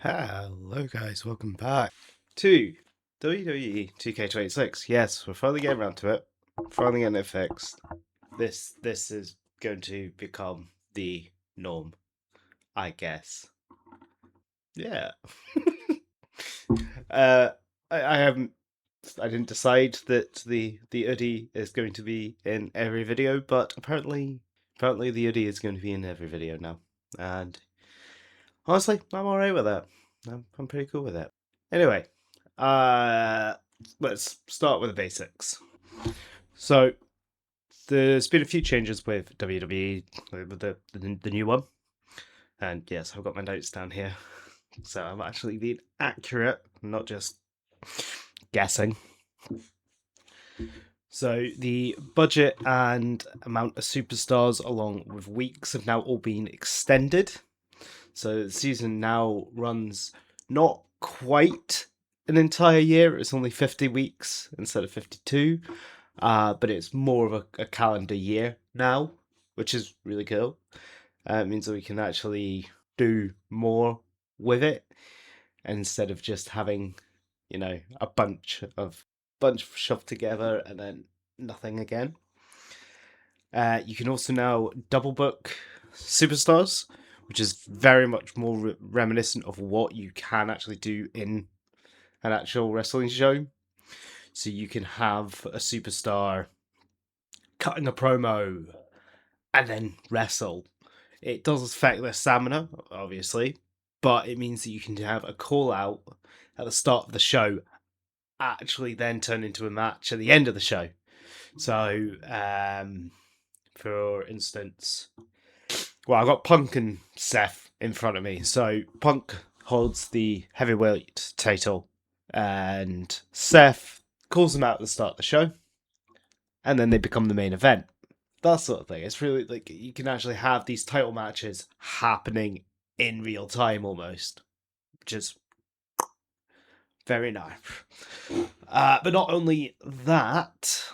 Hello guys, welcome back to WWE 2K26. Yes, we're finally getting around to it. Finally getting it fixed. This is going to become the norm, I guess. Yeah. I haven't. I didn't decide that the hoodie is going to be in every video, but apparently the hoodie is going to be in every video now, and honestly, I'm alright with that. I'm pretty cool with it. Anyway, let's start with the basics. So, there's been a few changes with WWE, with the new one. And yes, I've got my notes down here. So I'm actually being accurate, not just guessing. So the budget and amount of superstars along with weeks have now all been extended. So the season now runs not quite an entire year. It's only 50 weeks instead of 52. But it's more of a calendar year now, which is really cool. It means that we can actually do more with it instead of just having, a bunch shoved together and then nothing again. You can also now double book superstars, which is very much more reminiscent of what you can actually do in an actual wrestling show. So you can have a superstar cutting a promo and then wrestle. It does affect their stamina, obviously, but it means that you can have a call out at the start of the show, actually then turn into a match at the end of the show. So, for instance, well, I've got Punk and Seth in front of me. So Punk holds the heavyweight title, and Seth calls them out at the start of the show, and then they become the main event. That sort of thing. It's really like you can actually have these title matches happening in real time almost, which is very nice. But not only that,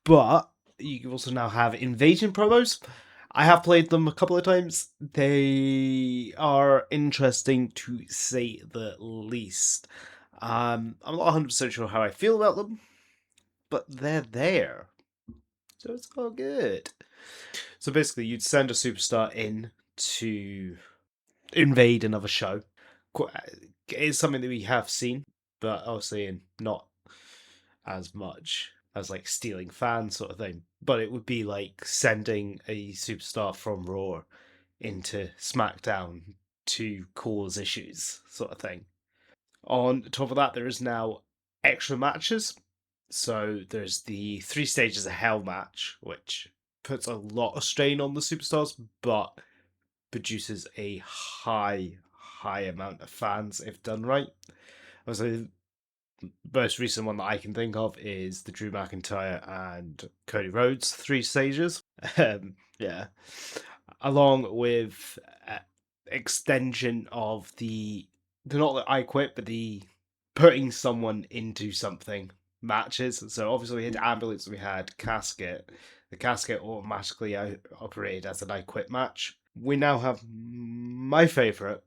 but you can also now have invasion promos. I have played them a couple of times. They are interesting to say the least. I'm not 100% sure how I feel about them, but they're there. So it's all good. So basically, you'd send a superstar in to invade another show. It's something that we have seen, but obviously not as much as like stealing fans sort of thing. But it would be like sending a superstar from Raw into Smackdown to cause issues sort of thing. On top of that, there is now extra matches. So there's the 3 stages of hell match, which puts a lot of strain on the superstars, but produces a high amount of fans if done right. Also, the most recent one that I can think of is the Drew McIntyre and Cody Rhodes 3 stages. Yeah, along with extension of the not the I Quit, but the putting someone into something matches. So obviously we had ambulance, we had casket. The casket automatically operated as an I Quit match. We now have my favorite,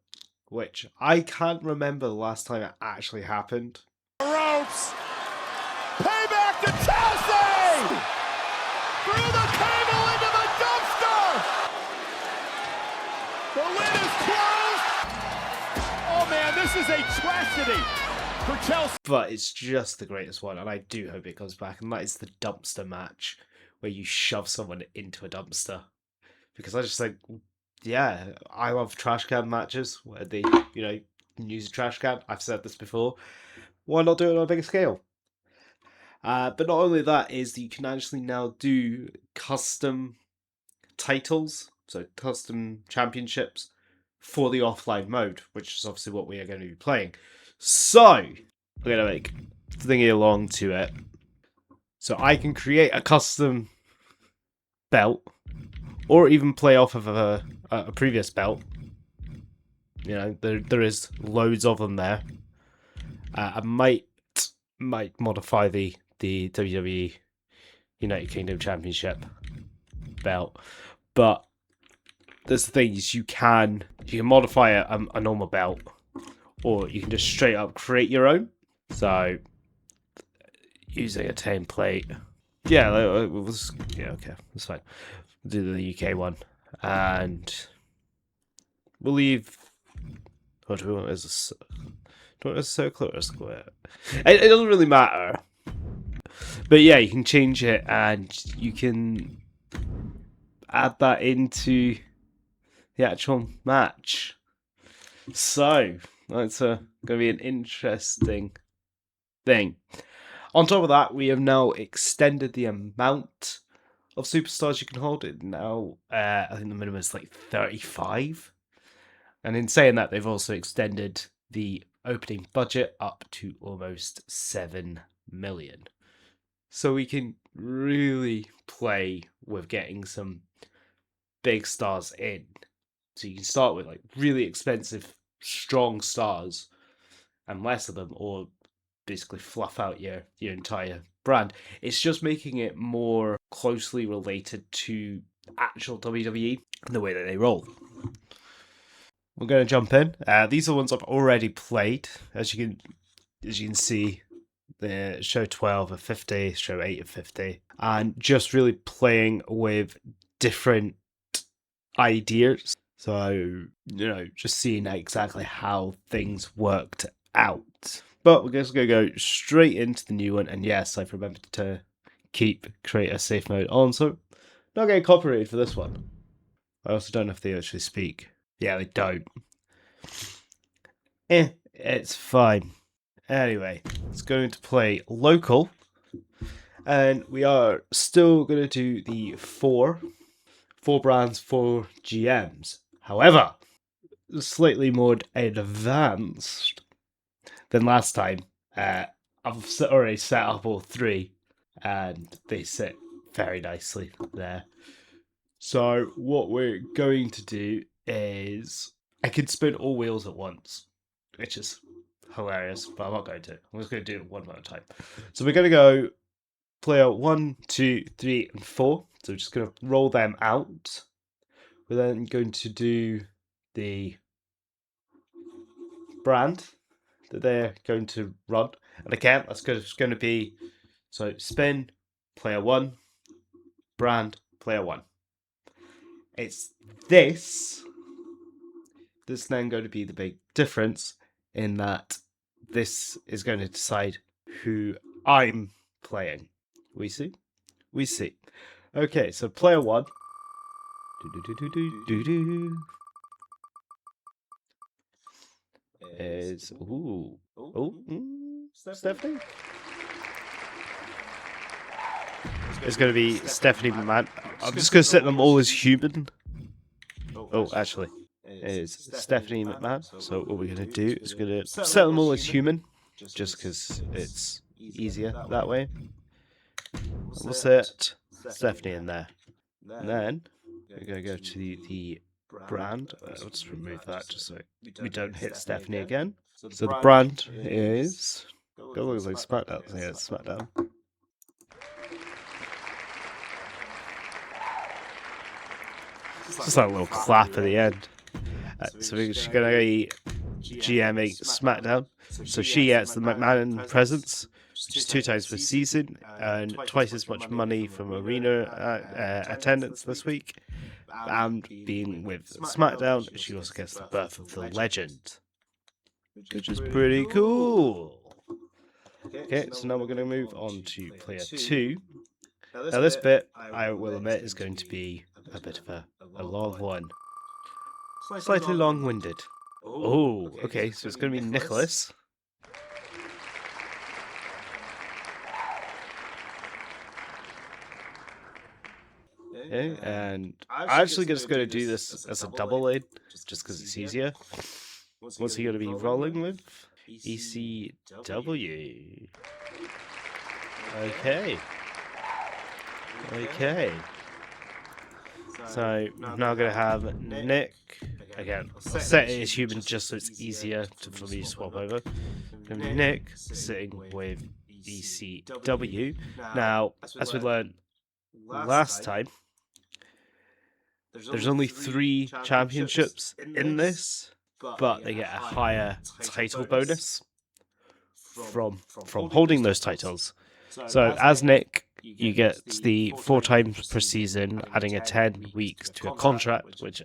which I can't remember the last time it actually happened. Ropes. Payback to Chelsea. Through the table into the dumpster. The lid is closed. Oh man, this is a tragedy for Chelsea. But it's just the greatest one, and I do hope it comes back, and that is the dumpster match, where you shove someone into a dumpster. Because I just think, yeah, I love trash can matches, where they, use a trash can. I've said this before. Why not do it on a bigger scale? But not only that, is that you can actually now do custom titles, so custom championships, for the offline mode, which is obviously what we are going to be playing. So, I'm going to make thingy along to it. So I can create a custom belt, or even play off of a previous belt. There is loads of them there. I might modify the WWE United Kingdom Championship belt, but there's the thing is you can modify a normal belt or you can just straight up create your own. So, using a template. Yeah, okay, that's fine. We'll do the UK one. And we'll leave. What do we want as a circle or a square? It doesn't really matter. But yeah, you can change it and you can add that into the actual match. So that's going to be an interesting thing. On top of that, we have now extended the amount of superstars you can hold. It now, I think the minimum is like 35. And in saying that, they've also extended the opening budget up to almost 7 million. So we can really play with getting some big stars in. So you can start with like really expensive, strong stars and less of them, or basically fluff out your entire brand. It's just making it more closely related to actual WWE and the way that they roll. We're going to jump in. These are ones I've already played, as you can see. The show 12 of 50, show 8 of 50, and just really playing with different ideas. So, just seeing exactly how things worked out. But we're just going to go straight into the new one. And yes, I've remembered to create a safe mode on. So, not getting copyrighted for this one. I also don't know if they actually speak. Yeah, they don't. It's fine. Anyway, it's going to play local. And we are still going to do the four brands, 4 GMs. However, slightly more advanced than last time. I've already set up all 3, and they sit very nicely there. So what we're going to do is I can spin all wheels at once, which is hilarious, but I'm not going to. I'm just going to do it one at a time. So we're going to go player 1, 2, 3, and 4. So we're just going to roll them out. We're then going to do the brand that they're going to run. And again, that's going to be, so spin, player 1, brand, player 1. It's this that's then going to be the big difference, in that this is going to decide who I'm playing. We see? Okay, so player 1 is Stephanie. It's going to be Stephanie McMahon. I'm just going to set them all as human. Oh, actually, it's Stephanie McMahon. So what we're going to do is going to set them all as human, just because it's easier that way. We'll set Stephanie in there. And then we're going to go to the brand. I'll just remove that just so we don't hit Stephanie again. So the brand is... It looks like Smackdown. Yeah, it's Smackdown. Just that little clap at the end. So we're going to be GMing Smackdown. So she gets the McMahon presence, which is 2 times per season, and twice as much money from arena attendance this week. And being with Smackdown, she also gets the birth of the legend, which is pretty cool. Okay, so now we're going to move on to player 2. Now this bit, I will admit, is going to be a bit of a long one. Slightly long-winded. Oh, okay, so it's going to be Nicholas. Okay, and I'm actually just going to do this as a double lane, just because it's easier. What's he going to be rolling with? ECW. Okay. So I'm now going to have Nick. Again, I'll set it as human just so it's easier for me to swap over. Nick sitting with ECW. Now, as we learned last time, there's only 3 championships in this. but they get a higher title bonus from holding those titles. So as Nick, you get the 4 times per season, adding a 10 weeks to a contract, which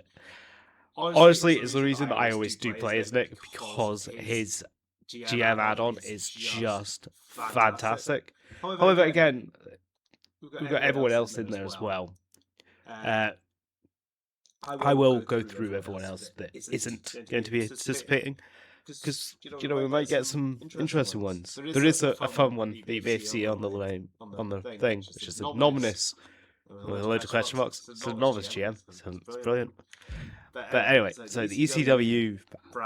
honestly is the reason that I always do play as Nick, because his GM add-on is just fantastic. However, again, we've got everyone else in there as well. I will go through everyone else that isn't going to be participating, because we might get some interesting ones. There is a fun one that you may see on the thing, which is Anonymous with a load of question marks. It's a novice GM, so it's brilliant. But anyway, so the ECW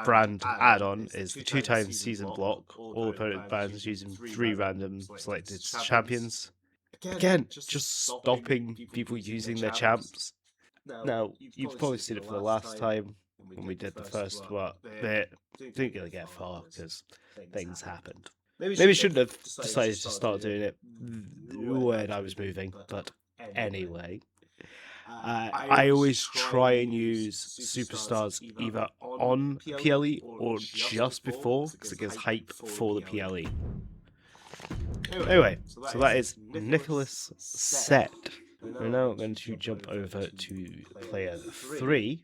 brand add-on is the 2 times season block. All opponent bands using 3 random selected champions. Again, just stopping people using their champs. Now, you've probably seen it for the last time when we did the first bit. Didn't really get far because things happened. Maybe shouldn't have decided to start doing it when I was moving, but anyway. I always try and use superstars either on PLE or just before, because it gives hype for the PLE. Anyway, so that is Nicholas Set. We're now going to jump over to player 3,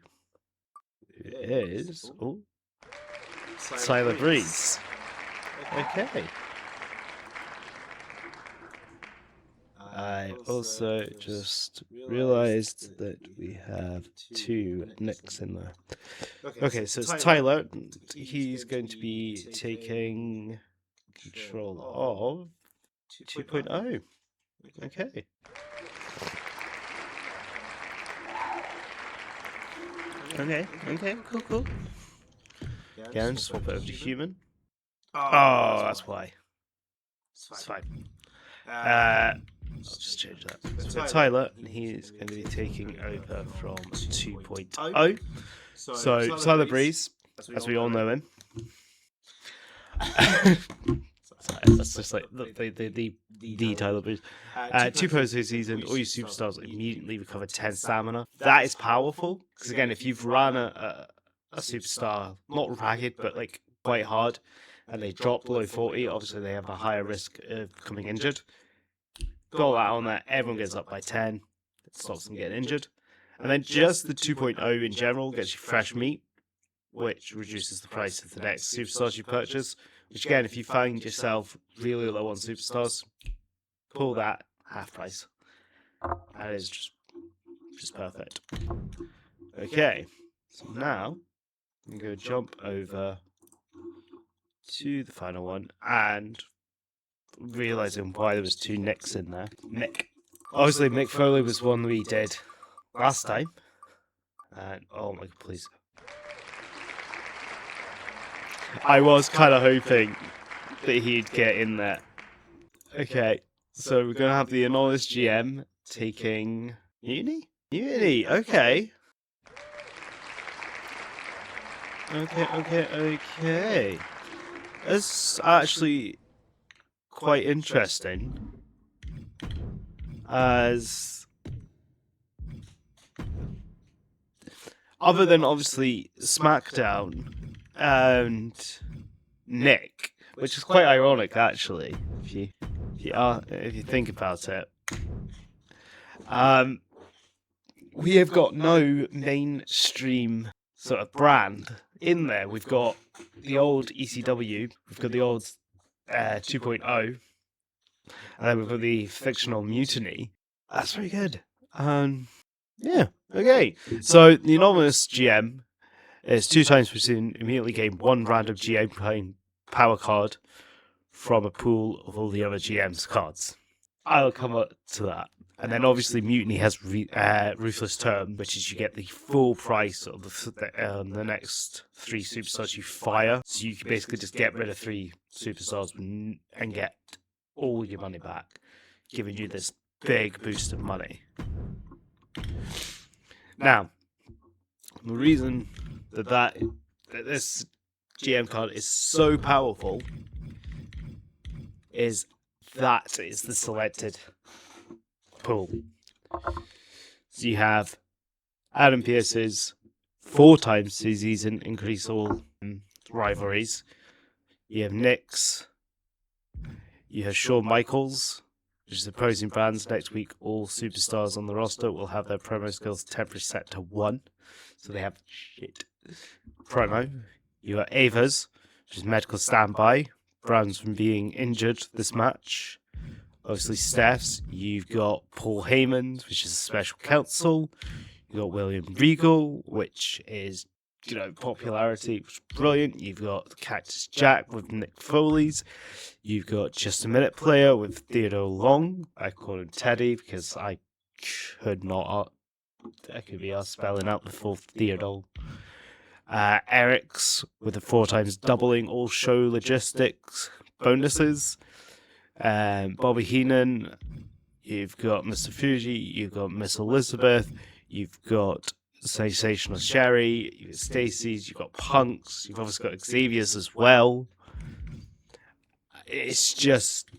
who is Tyler Breeze. Okay. I also just realised that we have 2 Nicks in there. Okay, so it's Tyler. He's going to be taking control of 2.0. Okay. Okay, cool. Again, swap it over to human. Oh, that's why. It's fine. I'll just change that. So Tyler, he's going to be taking over from 2.0. So Tyler Breeze, as we all know him. That's just like the Tyler Breeze. 2 posts this season, all your superstars immediately recover 10 stamina. That is powerful, because again, if you've run a superstar, not ragged, but like quite hard, and they drop below 40, obviously they have a higher risk of becoming injured. Put all that on there, everyone gets up by 10, it stops them getting injured. And then just the 2.0 in general gets you fresh meat, which reduces the price of the next superstars you purchase. Which again, if you find yourself really low on superstars, pull that half price. That is just perfect. Okay, so now I'm going to jump over to the final one, and realising why there was 2 Nicks in there. Mick. Obviously, Mick Foley was one we did last time. And, oh my god, please. I was kind of hoping that he'd get in there. Okay, so we're going to have the anonymous GM taking Mutiny? Mutiny, okay. Okay. That's actually quite interesting. As other than obviously Smackdown and Nick, which is quite ironic actually, if you think about it. We have got no mainstream sort of brand in there. We've got the old ECW, we've got the old 2.0, and then we've got the fictional Mutiny. That's very good. Yeah, okay. So the anonymous GM is 2 times per season, immediately gain 1 random GM power card from a pool of all the other GM's cards. I'll come up to that. And then obviously Mutiny has Ruthless Term, which is you get the full price of the next 3 superstars you fire. So you can basically just get rid of 3 superstars and get all your money back, giving you this big boost of money. Now, the reason that this GM card is so powerful is that it's the selected pool. So you have Adam Pearce's 4 times this season, increase all rivalries. You have Nyx. You have Shawn Michaels, which is opposing brands. Next week, all superstars on the roster will have their promo skills temporarily set to 1. So they have shit promo. You got Ava's, which is medical standby. Brands from being injured this match. Obviously, Steph's. You've got Paul Heyman, which is a special counsel. You've got William Regal, which is, popularity, which is brilliant. You've got Cactus Jack with Nick Foley's. You've got Just a Minute Player with Theodore Long. I call him Teddy because I could be spelling out the full Theodore. Eric's with the 4 times doubling all show logistics bonuses. Bobby Heenan. You've got Mr. Fuji. You've got Miss Elizabeth. You've got Sensational Sherry. You've got Stacey's. You've got Punk's. You've obviously got Xavier's as well. It's just,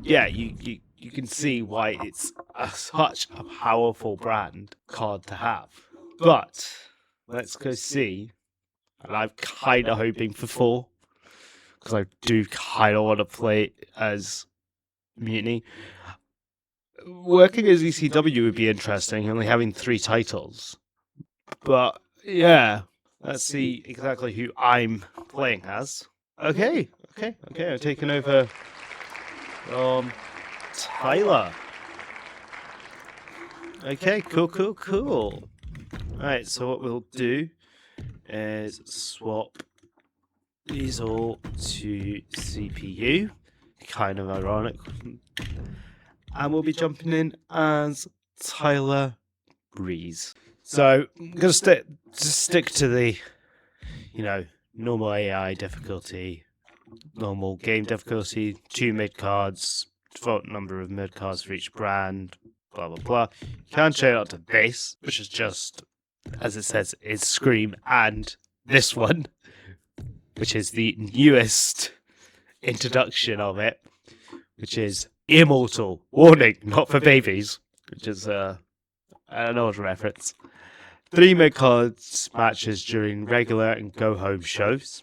you can see why it's such a powerful brand card to have. But let's go see. And I'm kind of hoping for 4, because I do kind of want to play as Mutiny. Working as ECW would be interesting, only having 3 titles. But yeah, let's see exactly who I'm playing as. Okay, I'm taking over from Tyler. Okay, cool. Alright, so what we'll do is swap these all to CPU. Kind of ironic. And we'll be jumping in as Tyler Breeze. So I'm going to stick to the, normal AI difficulty, normal game difficulty, 2 mid-cards, default number of mid-cards for each brand, blah, blah, blah. You can change it up to this, which is just, as it says, is Scream, and this one, which is the newest introduction of it, which is Immortal. Warning, not for babies, which is an old reference. 3 mid-cards matches during regular and go-home shows.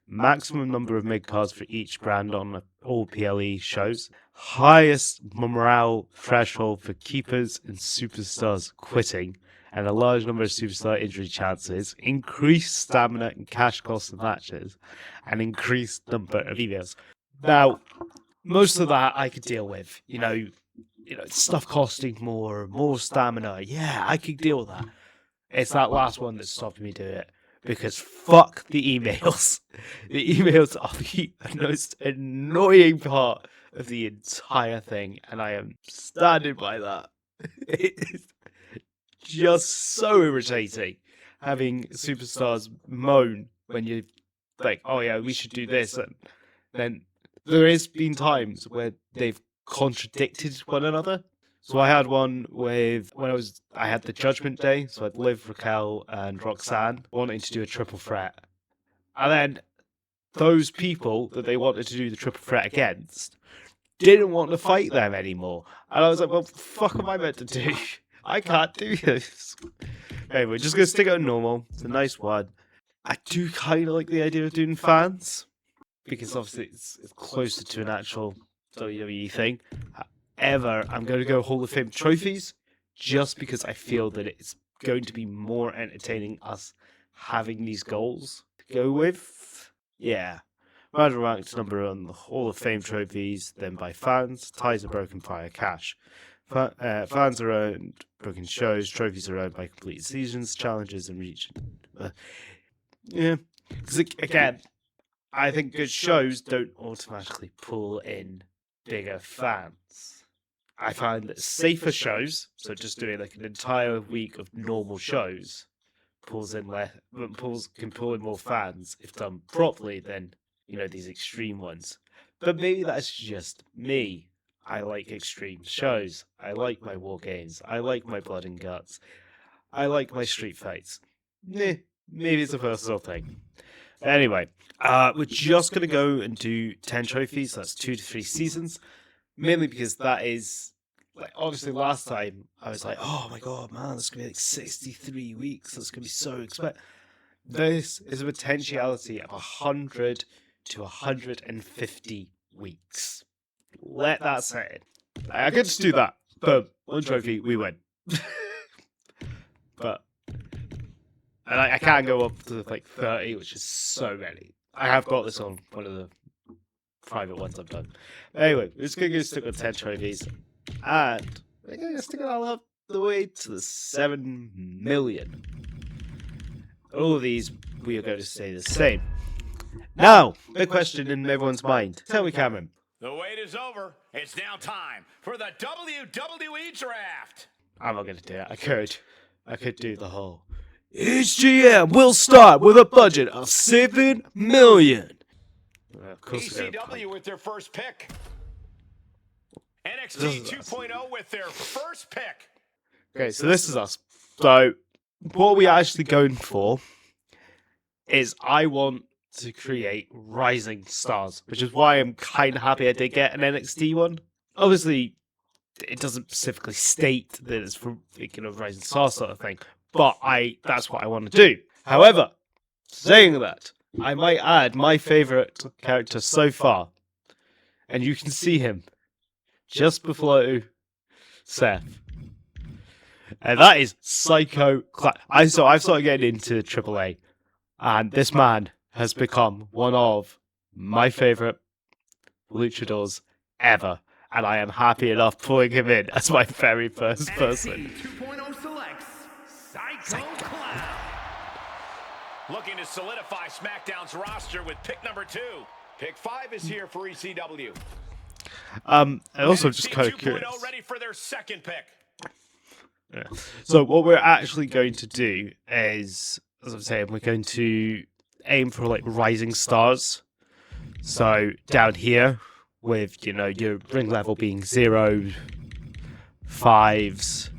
Maximum number of mid-cards for each brand on all PLE shows. Highest morale threshold for keepers and superstars quitting. And a large number of superstar injury chances. Increased stamina and cash costs of matches. And increased number of emails. Now, most of that I could deal with. Stuff costing more stamina. Yeah, I could deal with that. It's that last one that's stopping me doing it. Because fuck the emails. The emails are the most annoying part of the entire thing. And I am standing by that. It's just so irritating having superstars moan when you're like, oh yeah, we should do this. And then there has been times where they've contradicted one another. So I had one with, I had the Judgment Day, so I'd Liv, Raquel, and Roxanne wanting to do a triple threat. And then those people that they wanted to do the triple threat against didn't want to fight them anymore. And I was like, well, what the fuck am I meant to do? I can't do this. Anyway, we're just going to stick it on normal. It's a nice one. I do kind of like the idea of doing fans, because obviously it's closer to an actual WWE thing. However, I'm going to go Hall of Fame trophies, just because I feel that it's going to be more entertaining us having these goals to go with. Yeah. Random ranked number on the Hall of Fame trophies, then by fans, ties are broken via cash. Fans are earned broken shows, trophies are earned by complete seasons, challenges, and region. Yeah. Because, again, I think good shows don't automatically pull in bigger fans. I find that safer shows, so just doing like an entire week of normal shows, can pull in more fans if done properly than, these extreme ones. But maybe that's just me. I like extreme shows. I like my war games. I like my blood and guts. I like my street fights. Maybe it's a personal thing. Anyway, we're just going to go and do 10 trophies. That's 2 to 3 seasons. Mainly because that is, obviously last time I was like, oh my god, man, it's going to be 63 weeks. That's going to be so expensive. This is a potentiality of 100 to 150 weeks. Let that set in. I could just do that. Boom. One trophy, we win. But and I can't go up to like 30, which is so many. I have got this on one of the private ones I've done. Anyway, we're just going to stick with 10 trophies. And we're going to stick it all up the way to the 7 million. All of these, we are going to stay the same. Now, big question in everyone's mind. Tell me, Cameron. The wait is over. It's now time for the WWE Draft. I'm not going to do it. I could do the whole. Each GM will start with a budget of 7 million. Of course ECW with their first pick. NXT 2.0 with their first pick. Okay, so this is us. So, what we are actually going for is I want to create rising stars, which is why I'm kind of happy I did get an NXT one. Obviously, it doesn't specifically state that it's for rising star sort of thing, but that's what I want to do. However, saying that, I might add my favourite character so far, and you can see him just below Seth. And that is Psycho Clown. I've started getting into AAA, and this man has become one of my favourite luchadors ever. And I am happy enough pulling him in as my very first person. NXT 2.0 selects Psycho Clown. Looking to solidify SmackDown's roster with pick number 2. Pick 5 is here for ECW. And also NXT just kind of 2.0 curious. ready for their second pick. Yeah. So what we're actually going to do is, as I'm saying, we're going to aim for like rising stars. So down here, with your ring level being 0, 5s.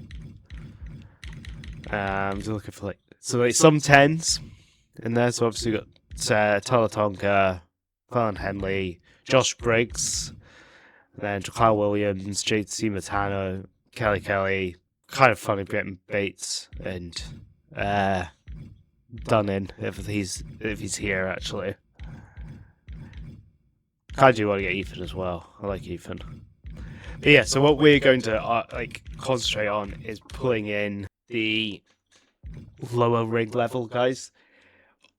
I'm looking for some 10s in there. So obviously we've got Tala Tonga, Fallon Henley, Josh Briggs, then Kyle Williams, JC Matano, Kelly, kind of funny Britton Bates, and Dunnan if he's here actually. I do want to get Ethan as well. I like Ethan. But yeah, so what we're going to concentrate on is pulling in the lower ring level guys.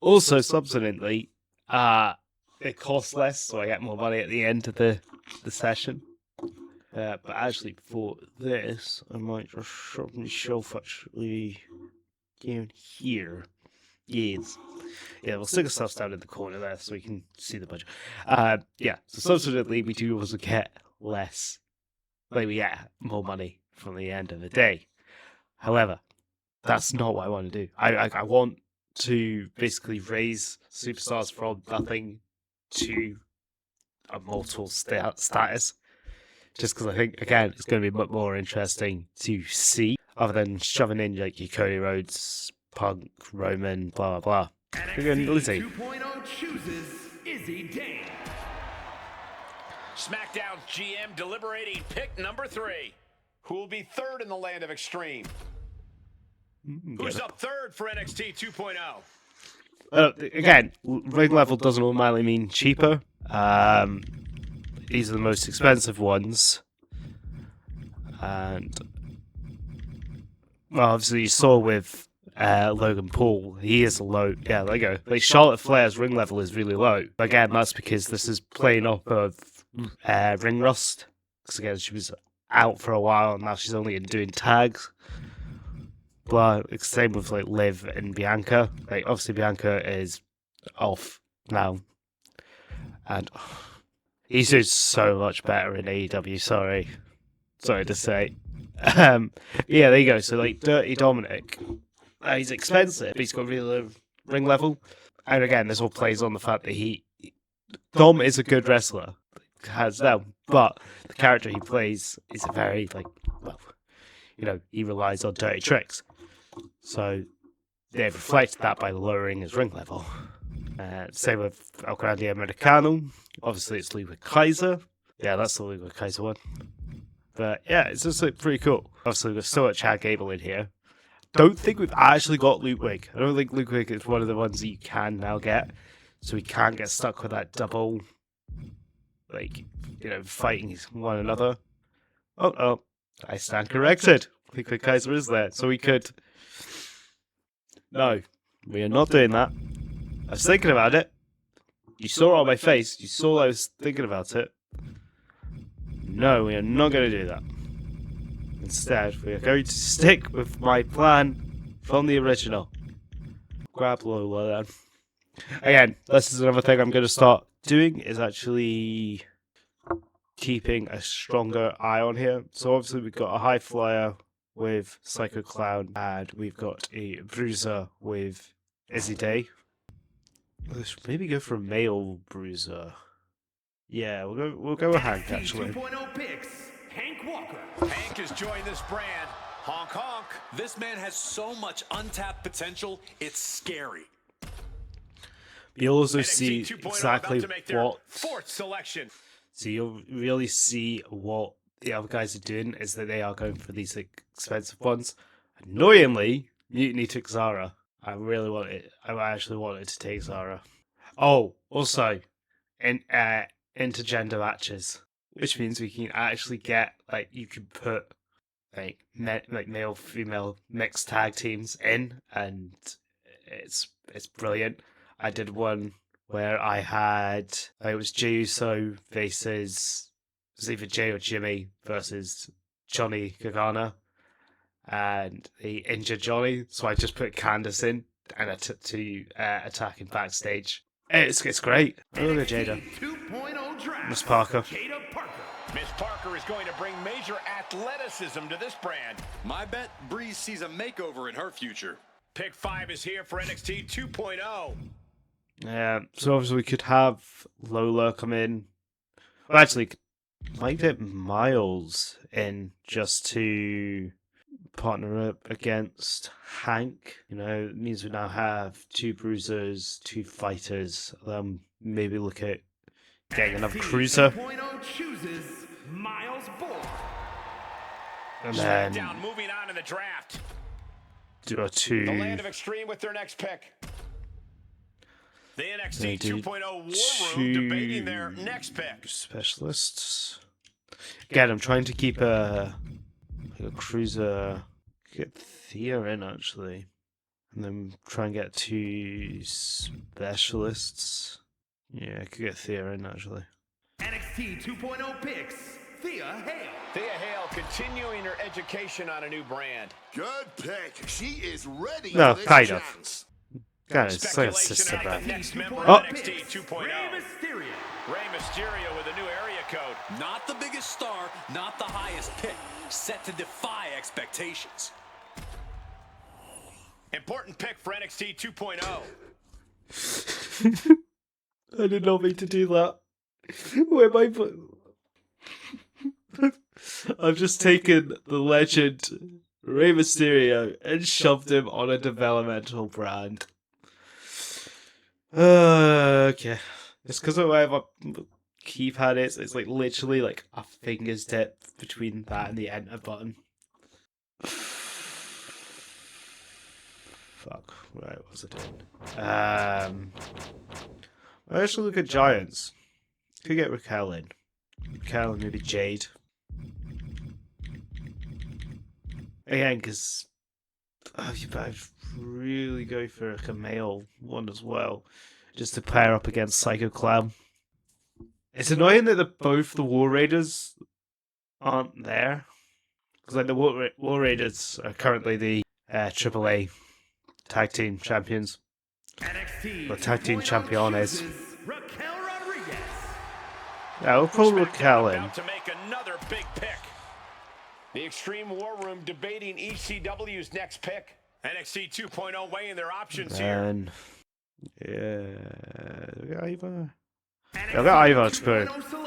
Also, subsequently, it costs less, so I get more money at the end of the session. But actually, for this, I might just show actually down here. Yes. Yeah, we'll stick ourselves down in the corner there so we can see the budget. So subsequently, we do also get less. We get more money from the end of the day. However, that's not what I want to do. I want to basically raise superstars from nothing to immortal status. Just because I think, again, it's going to be much more interesting to see, other than shoving in your Cody Rhodes, Punk, Roman, blah, blah, blah. NXT 2.0 chooses Izzy Dane. SmackDown GM deliberating pick number 3. Who will be third in the land of Extreme? Who's up third for NXT 2.0? Again, ring level doesn't automatically mean cheaper. These are the most expensive ones. And, well, obviously you saw with Logan Paul, he is low. Yeah, there you go. Charlotte Flair's ring level is really low. Again, that's because this is playing off of ring rust. Because again, she was out for a while, and now she's only doing tags. But same with Liv and Bianca. Obviously Bianca is off now, and he's doing so much better in AEW. Sorry to say. Yeah, there you go. So Dirty Dominic. He's expensive, but he's got really low ring level. And again, this all plays on the fact that Dom is a good wrestler, hands down, but the character he plays is a very, he relies on dirty tricks. So they've reflected that by lowering his ring level. Same with El Grande Americano. Obviously, it's Luke Kaiser. Yeah, that's the Luke Kaiser one. But yeah, it's just pretty cool. Obviously, we've still got Chad Gable in here. don't think we've actually got Ludwig. I don't think Ludwig is one of the ones that you can now get. So we can't get stuck with that double, like, fighting one another. Oh, I stand corrected. Ludwig Kaiser is there. So we could... No, we are not doing that. I was thinking about it. You saw it on my face. You saw I was thinking about it. No, we are not going to do that. Instead, we are going to stick with my plan from the original. Grab Lola then. Again, this is another thing I'm going to start doing, is actually keeping a stronger eye on here. So obviously we've got a high flyer with Psycho Clown, and we've got a bruiser with Izzy Day. Let's maybe go for a male bruiser. Yeah, we'll go with Hank actually. 2.0 picks Hank Walker. Hank has joined this brand. Honk honk. This man has so much untapped potential, it's scary. You'll also NXT see 2.0 exactly about to make their what. fourth selection. So you'll really see what the other guys are doing, is that they are going for these expensive ones. Annoyingly, Mutiny took Zara. I actually wanted to take Zara. Oh, also, intergender matches, which means we can actually get, like, you can put like male female mixed tag teams in, and it's brilliant. I did one where I had, it was Jey Uso versus, it was either Jay or Jimmy versus Johnny Gargano, and he injured Johnny, so I just put Candice in and attacking backstage. It's great. Oh, look at Jada. 2.0 draft. Miss Parker. Jada Parker. Miss Parker is going to bring major athleticism to this brand. My bet, Breeze sees a makeover in her future. Pick 5 is here for NXT 2.0. Yeah, so obviously we could have Lola come in. Well, actually, might get Miles in just to partner up against Hank. It means we now have 2 bruisers, 2 fighters. Maybe look at getting another cruiser. 2.0 chooses Miles Borg. And then Smackdown moving on in the draft. do a 2. The Land of Extreme with their next pick. The NXT 2.0 War Room debating their next pick. Specialists. Again, I'm trying to keep a cruiser. Get Thea in actually, and then try and get 2 specialists. Yeah, I could get Thea in actually. NXT 2.0 picks Thea Hale. Thea Hale continuing her education on a new brand. Good pick. She is ready No, for this kind of. chance. God, it's like a Speculation sister on the band. next member Oh. of NXT 2.0. Rey Mysterio with a new area code. Not the biggest star, not the highest pick. Set to defy expectations. Important pick for NXT 2.0. I did not mean to do that. Where am I? I've just taken the legend Rey Mysterio and shoved him on a developmental brand. Okay. It's because of where my keypad is. It's like literally like a finger's depth between that and the enter button. Fuck. Right, what was I doing? I actually look at Giants. Could get Raquel in. Raquel and maybe Jade. Again, because you better really go for like a male one as well, just to pair up against Psycho Clown. It's annoying that both the War Raiders aren't there, because like the War Raiders are currently the AAA tag team champions. NXT The tag team championes. Raquel Rodriguez. Yeah, we'll pull Raquel in. About to make another big pick. The Extreme War Room debating ECW's next pick. NXT 2.0 weighing their options here. And yeah, we got Ivar. Yeah, we got Ivar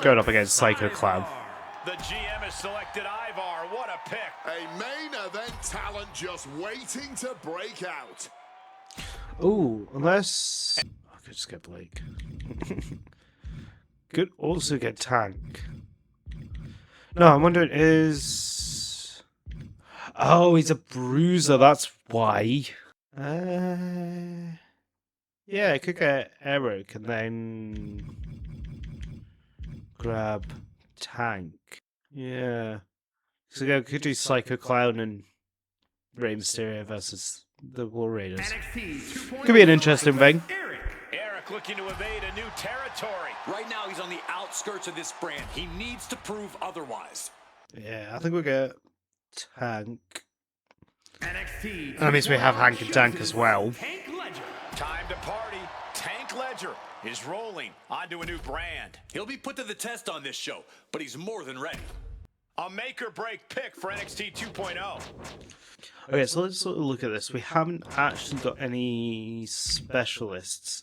going up against Psycho Clown. The GM has selected Ivar. What a pick. A main event talent just waiting to break out. Ooh, unless I could just get Blake. Could also get Tank. No, I'm wondering Oh, he's a bruiser. That's why. Yeah, I could get Eric and then grab Tank. Yeah. So I could do Psycho Clown and Rey Mysterio versus the War Raiders. Could be an interesting thing. Eric looking to evade a new territory. Right now, he's on the outskirts of this brand. He needs to prove otherwise. Yeah, I think we'll get Tank. NXT. That means we have Hank and Tank as well. Time to party. Tank Ledger is rolling onto a new brand. He'll be put to the test on this show, but he's more than ready. A make-or-break pick for NXT 2.0. Okay, so let's sort of look at this. We haven't actually got any specialists.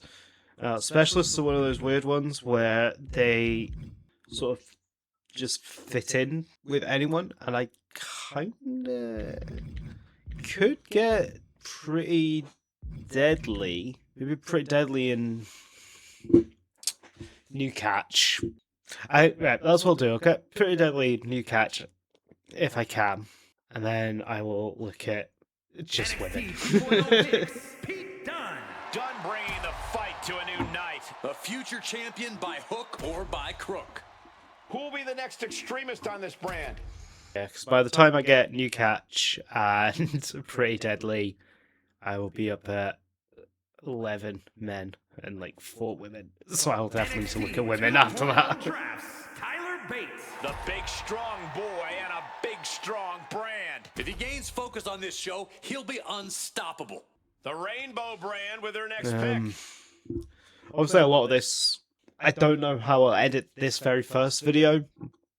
Specialists are one of those weird ones where they sort of just fit in with anyone, and I kinda could get pretty deadly. Maybe pretty deadly in New Catch. Right, that's what I'll do. I'll get pretty deadly New Catch if I can, and then I will look at just women. Done bringing the fight to a new night. A future champion by hook or by crook. Who will be the next extremist on this brand? Yeah, because by the time I get New Catch and Pretty Deadly, I will be up at 11 men and like 4 women. So I'll definitely need to look at women after that. Tyler Bates, the big strong boy and a big strong brand. If he gains focus on this show, he'll be unstoppable. The Rainbow brand with their next pick. Obviously, a lot of this, I don't know how I'll edit this very first video,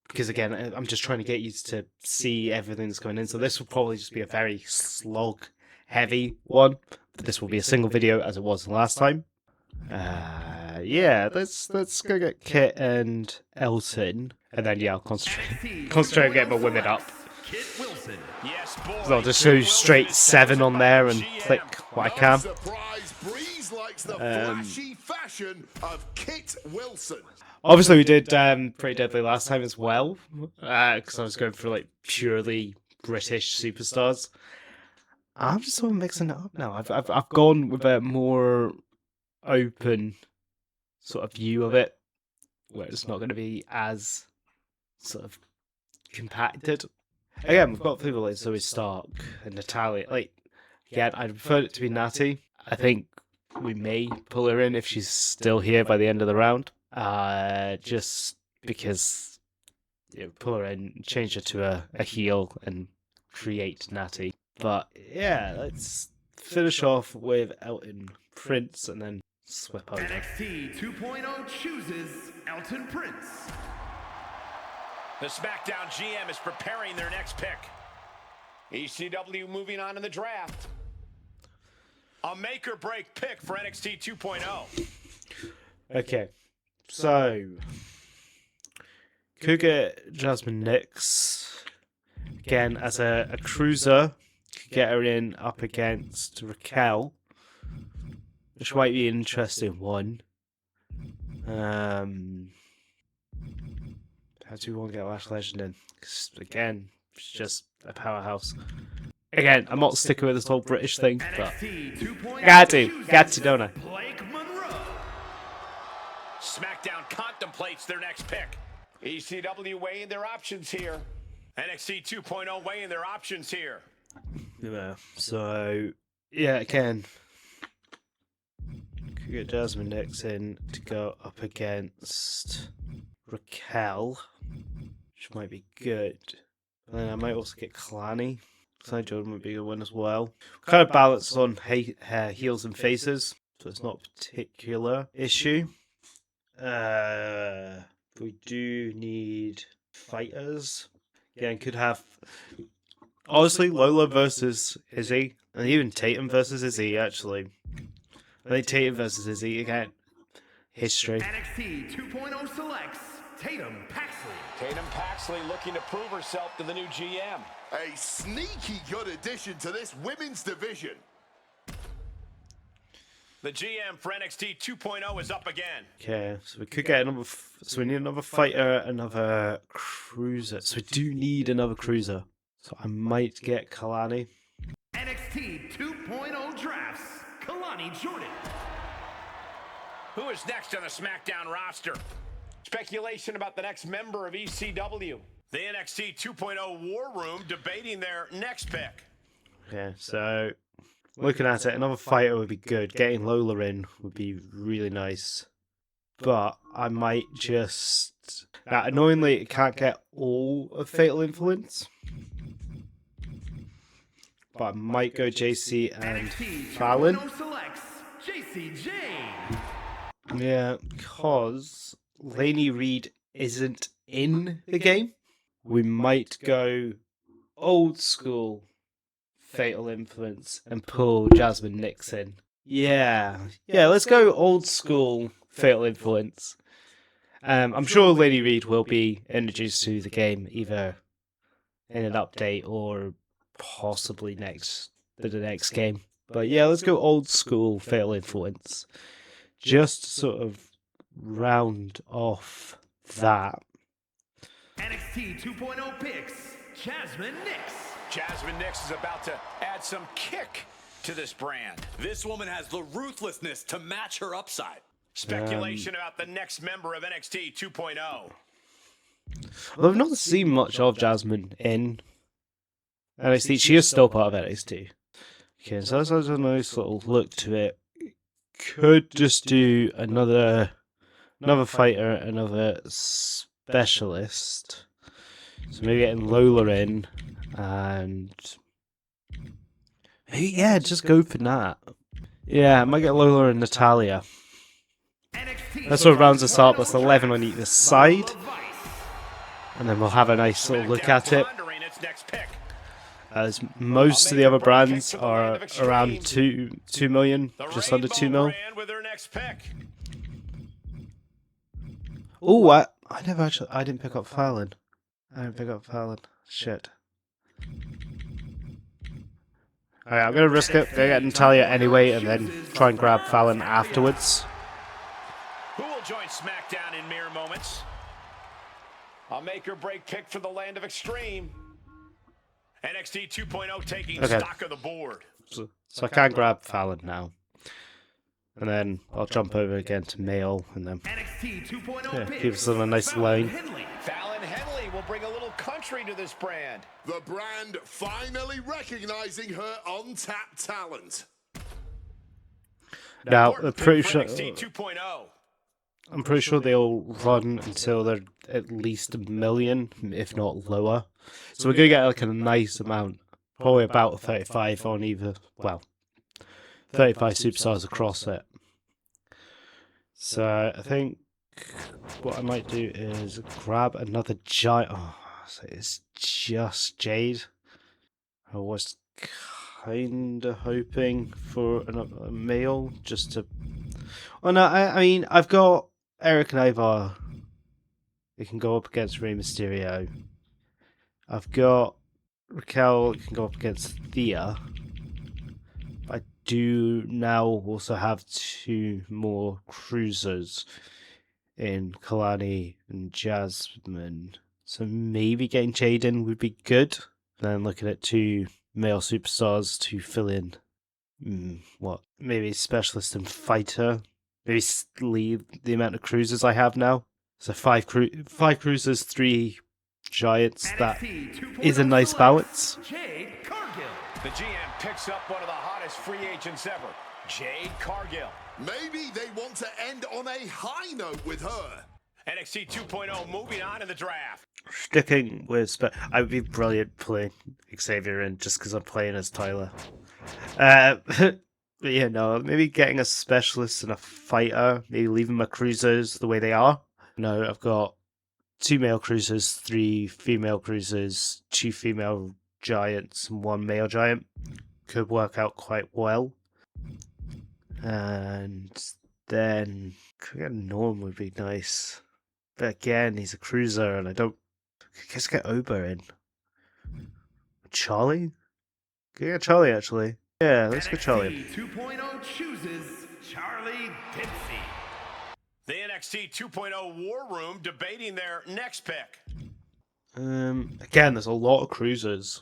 because again, I'm just trying to get you to see everything that's going in. So this will probably just be a very slog-heavy one. But this will be a single video as it was last time. Yeah, let's go get Kit and Elton, and then yeah, I'll concentrate on getting my women up. Kit Wilson. Yes, boy. So I'll just show straight 7 on there and click what I can. Surprise, Breeze likes the flashy fashion of Kit Wilson. Obviously, we did Pretty Deadly last time as well, because I was going for like purely British superstars. I'm just sort of mixing it up now. I've gone with a more open sort of view of it, where it's not going to be as sort of compacted. Again, we've got people like Zoe Stark and Natalia. Like, again, I'd prefer it to be Natty. I think we may pull her in if she's still here by the end of the round. Just because pull her in, change her to a heel, and create Natty. But yeah, let's finish off with Elton Prince and then swap over. NXT 2.0 chooses Elton Prince. The Smackdown GM is preparing their next pick. ECW moving on in the draft. A make-or-break pick for NXT 2.0. Okay, so could get Jasmine Nix again as a cruiser. Could get her in up against Raquel, which might be an interesting one. How do we want to get Lash Legend in? Because again, it's just a powerhouse. Again, I'm not sticking with this whole British thing, but got to, don't I? SmackDown contemplates their next pick. ECW weighing their options here. NXT 2.0 weighing their options here. Yeah, so yeah, again, could get Jasmine Nix in to go up against Raquel, which might be good. And then I might also get Clanny. Clanny Jordan would be a good one as well. Kind of balance on heels and faces, so it's not a particular issue. We do need fighters. Again, could have honestly Lola versus Izzy, and even Tatum versus Izzy. Actually, I think Tatum versus Izzy again. History. NXT 2.0 selects Tatum Paxley. Tatum Paxley looking to prove herself to the new GM. A sneaky good addition to this women's division. The GM for NXT 2.0 is up again. Okay, so we could get another. So we need another fighter, another cruiser. So we do need another cruiser. So I might get Kalani. NXT 2.0 drafts Kalani Jordan. Who is next on the Smackdown roster? Speculation about the next member of ECW. The NXT 2.0 War Room debating their next pick. Yeah, so looking at it, another fighter would be good. Getting Lola in would be really nice. But I might just... Now, annoyingly, it can't get all of Fatal Influence. But I might go JC and Fallon. Selects JC Jane. Yeah, because Laney Reed isn't in the game. We might go old school Fatal Influence and pull Jasmine Nixon. Yeah, let's go old school Fatal Influence. I'm sure Laney Reed will be introduced to the game either in an update or possibly the next game. But yeah, let's go old school Fatal Influence. Just to sort of round off that. NXT 2.0 picks Jasmine Nix. Jasmine Nix is about to add some kick to this brand. This woman has the ruthlessness to match her upside. Speculation about the next member of NXT 2.0. Well, I've not seen much of Jasmine in NXT. She is still part of NXT. Okay, so that's a nice little look to it. Could just do another fighter, another specialist. So maybe getting Lola in, and maybe, yeah, just go for that. Yeah, I might get Lola and Natalia. That sort of rounds us up. That's 11 on either side. And then we'll have a nice little look at it. As most of the other brands are around 2 million, just under 2 mil. Oh, I didn't pick up Fallon. Shit. Alright, I'm gonna risk it. Gonna get Natalia anyway, and then try and grab Fallon afterwards. Who will join Smackdown in mere moments? A make or break pick for the land of extreme. NXT 2.0 taking stock of the board. So I can grab Fallon now. And then I'll jump over again to male, and then NXT 2.0 give us a nice lane. Fallon Henley will bring a little country to this brand. The brand finally recognizing her untapped talent. Now, I'm pretty sure. NXT 2.0. I'm pretty sure they'll run until they're at least 1 million, if not lower. So we're gonna get like a nice amount, probably about 35 on either. Well, 35 superstars across it. So I think what I might do is grab another giant. Oh, so it's just Jade. I was kind of hoping for a male just to. Oh no, I mean I've got Eric and Ivar. It can go up against Rey Mysterio. I've got Raquel. It can go up against Thea. I do now also have 2 more cruisers in Kalani and Jasmine. So maybe getting Jaden would be good. Then looking at 2 male superstars to fill in. Maybe specialist and fighter. Maybe leave the amount of cruisers I have now. So 5 cruisers, 3 giants. That is a nice balance. Jade Cargill. The GM picks up one of the hottest free agents ever, Jade Cargill. Maybe they want to end on a high note with her. NXT 2.0 moving on in the draft. Sticking with, I would be brilliant playing Xavier in just because I'm playing as Tyler. But yeah, no, maybe getting a specialist and a fighter, maybe leaving my cruisers the way they are. No, I've got 2 male cruisers, 3 female cruisers, 2 female giants, and 1 male giant. Could work out quite well. And then Norm would be nice. But again, he's a cruiser, and I guess get Oba in. Charlie? Can I get Charlie, actually? Yeah, let's get Charlie. NXT 2.0 chooses Charlie Dempsey. The NXT 2.0 War Room debating their next pick. Again, there's a lot of cruisers.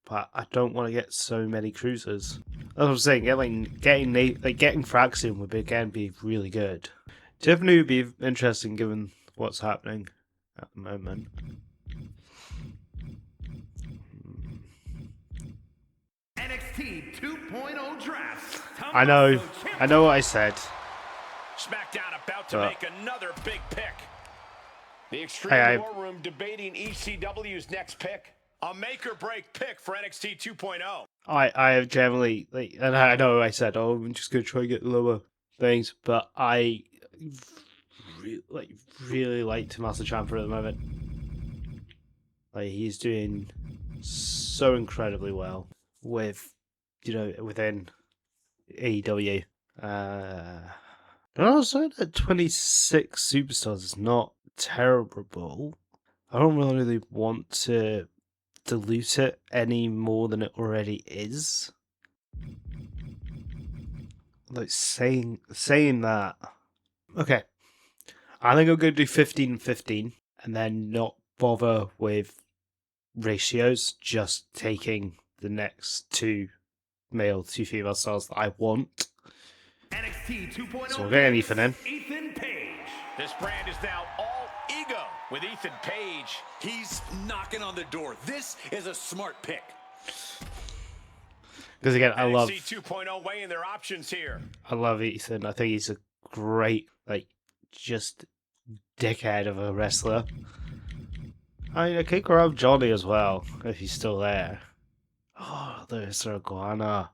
but I don't want to get so many cruisers. That's what I'm saying. Getting Fraxium would be really good. Tiffany would be interesting given what's happening at the moment. NXT 2.0 draft. I know what I said. Smackdown about to make another big pick. The Extreme War Room debating ECW's next pick. A make-or-break pick for NXT 2.0. I have generally, and I know I said, oh, I'm just going to try and get lower things, but I really like Tommaso Ciampa at the moment. Like, he's doing so incredibly well within AEW. And also that 26 superstars is not terrible. I don't really want to dilute it any more than it already is. Like saying that. Okay. I think I'm going to do 15-15 and then not bother with ratios, just taking the next 2 male, 2 female stars that I want. NXT 2.0. So we'll get Ethan in. Ethan Page. This brand is now all ego with Ethan Page. He's knocking on the door. This is a smart pick. Because again, I love NXT 2.0 weighing their options here. I love Ethan. I think he's a great, just dickhead of a wrestler. I could grab Johnny as well, if he's still there. Oh, there's Sir Iguana.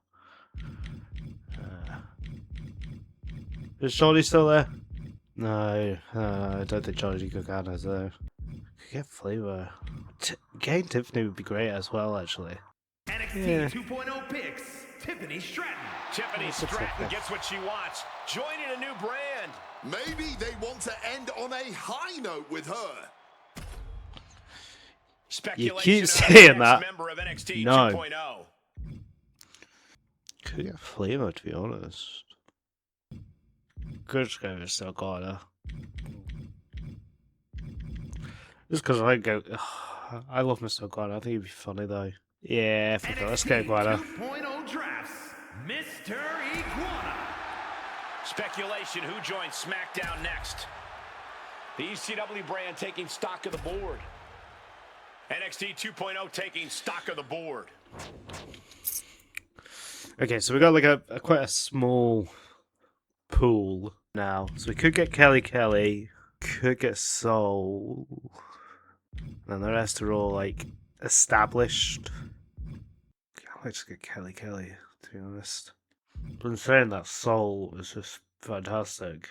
Is Johnny still there? No, I don't think Johnny Gargano's there. Could get Flavor. Getting Tiffany would be great as well, actually. NXT 2.0 picks Tiffany Stratton. Tiffany Stratton gets what she wants, joining a new brand. Maybe they want to end on a high note with her. You keep saying that. Member of NXT no. 2.0. Could get Flavor, to be honest. Could just go with Sir Iguana. Just because I love Mr. Iguana. I think he'd be funny though. Yeah, let's go Iguana. 2.0 drafts Mr. Iguana. Speculation who joins SmackDown next. The ECW brand taking stock of the board. NXT 2.0 taking stock of the board. Okay, so we got quite a small pool now. So we could get Kelly, could get Soul, and the rest are all established. I might just get Kelly, to be honest. But in saying that, Soul is just fantastic.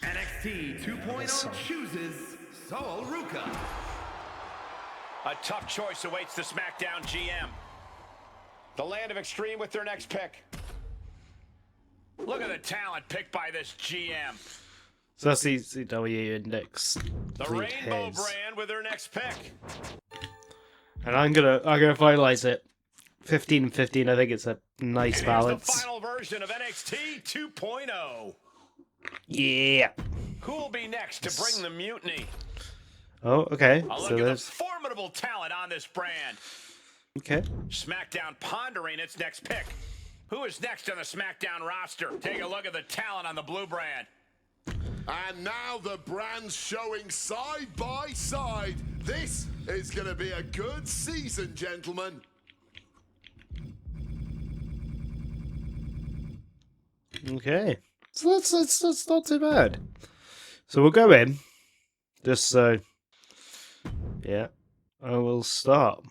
NXT 2.0 chooses Sol Ruka. A tough choice awaits the SmackDown GM. The land of extreme with their next pick. Look at the talent picked by this GM. So that's the ECW Index. The Rainbow brand with their next pick. And I'm gonna finalize it. 15-15. I think it's a nice balance. The final version of NXT 2.0. Yeah. Who will be next to bring the mutiny? Oh, okay. A look at the formidable talent on this brand. Okay. SmackDown pondering its next pick. Who is next on the SmackDown roster? Take a look at the talent on the blue brand. And now the brands showing side by side. This is going to be a good season, gentlemen. Okay. So that's not too bad. So we'll go in. Just so. Yeah. I will start.